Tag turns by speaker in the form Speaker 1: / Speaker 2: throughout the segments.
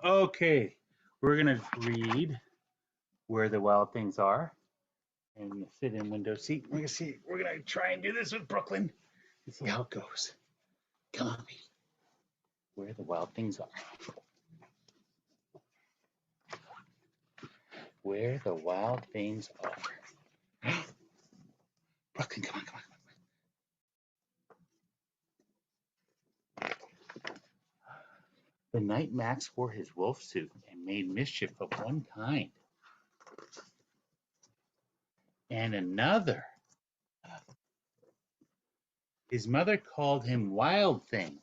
Speaker 1: Okay, we're gonna read Where the Wild Things Are and sit in window seat. We're gonna see. We're gonna try and do this with Brooklyn and see how it goes. Come on, baby. Where the Wild Things Are. Where the Wild Things Are. Brooklyn, come on, come on. The night Max wore his wolf suit and made mischief of one kind and another, his mother called him Wild Thing.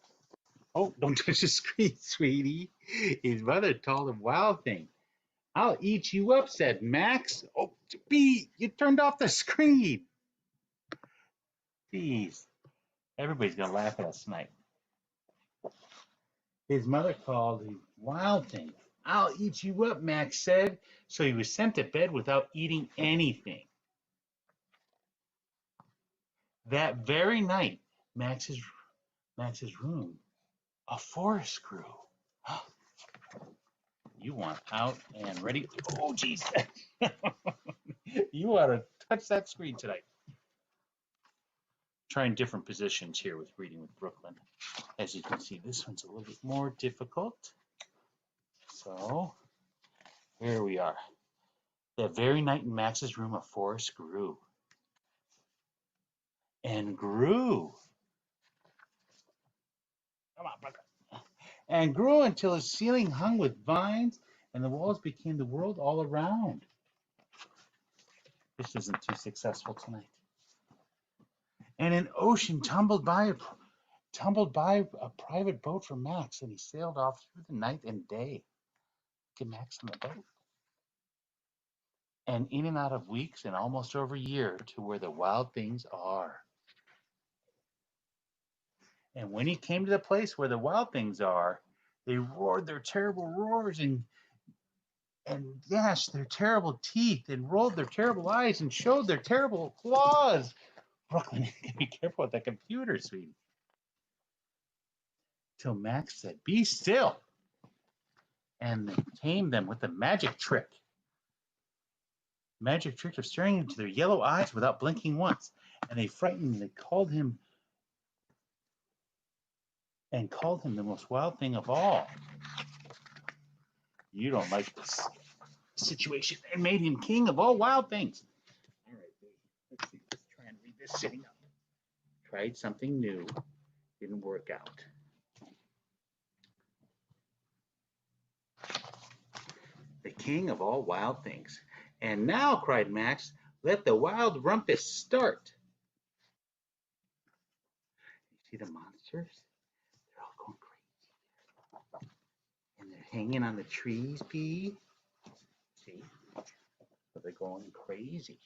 Speaker 1: Oh, don't touch the screen, sweetie. His mother called him Wild Thing. I'll eat you up, said Max. Oh, B, you turned off the screen. Jeez, everybody's going to laugh at us tonight. His mother called him Wild Thing. I'll eat you up, Max said. So he was sent to bed without eating anything. That very night, Max's room, a forest grew. You want out and ready? Oh, geez. You want to touch that screen tonight. Trying different positions here with reading with Brooklyn. As you can see, this one's a little bit more difficult. So here we are. That very night in Max's room, a forest grew and grew. Come on, Brooklyn. And grew until its ceiling hung with vines and the walls became the world all around. This isn't too successful tonight. And an ocean tumbled by a private boat for Max, and he sailed off through the night and day. Get Max on the boat. And in and out of weeks and almost over a year to where the wild things are. And when he came to the place where the wild things are, they roared their terrible roars and gnashed their terrible teeth and rolled their terrible eyes and showed their terrible claws. Brooklyn, you gotta be careful with that computer, sweetie. Till Max said, "Be still," and they tamed them with a magic trick. Magic trick of staring into their yellow eyes without blinking once. And they frightened him. They called him the most wild thing of all. You don't like this situation and made him king of all wild things. All right, baby. Let's see. Let's try and read this sitting up. Tried something new. Didn't work out. The king of all wild things. And now, cried Max, let the wild rumpus start. You see the monsters? They're all going crazy. And they're hanging on the trees, Bee. See? So they're going crazy.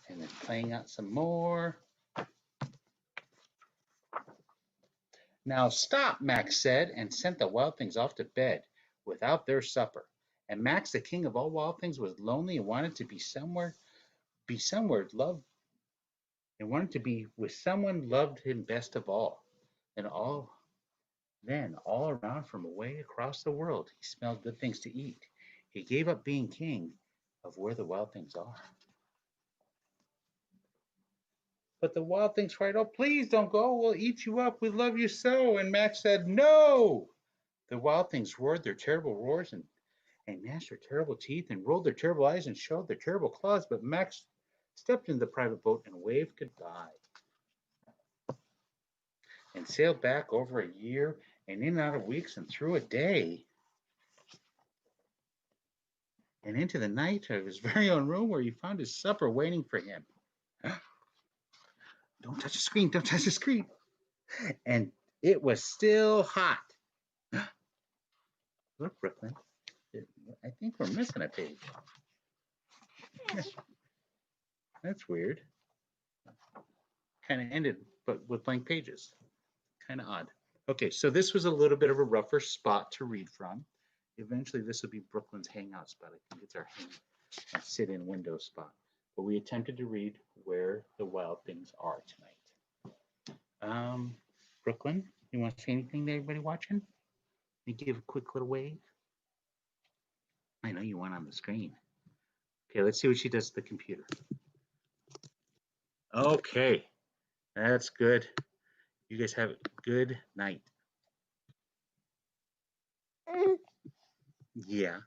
Speaker 1: And then playing out some more. Now stop, Max said, and sent the wild things off to bed without their supper. And Max, the king of all wild things, was lonely and wanted to be somewhere loved, and wanted to be with someone loved him best of all. And all around from away across the world, he smelled good things to eat. He gave up being king of where the wild things are. But the wild things cried, "Oh, please don't go. We'll eat you up. We love you so." And Max said, "No." The wild things roared their terrible roars and gnashed their terrible teeth and rolled their terrible eyes and showed their terrible claws. But Max stepped into the private boat and waved goodbye and sailed back over a year and in and out of weeks and through a day and into the night of his very own room where he found his supper waiting for him. Don't touch the screen. Don't touch the screen. And it was still hot. Look, Brooklyn. I think we're missing a page. That's weird. Kind of ended, but with blank pages. Kind of odd. Okay, so this was a little bit of a rougher spot to read from. Eventually, this will be Brooklyn's hangout spot. I think it's our sit-in window spot. But we attempted to read Where the Wild Things Are tonight. Brooklyn, you want to say anything to everybody watching? You give a quick little wave. I know you want on the screen. Okay, let's see what she does to the computer. Okay, that's good. You guys have a good night. Yeah.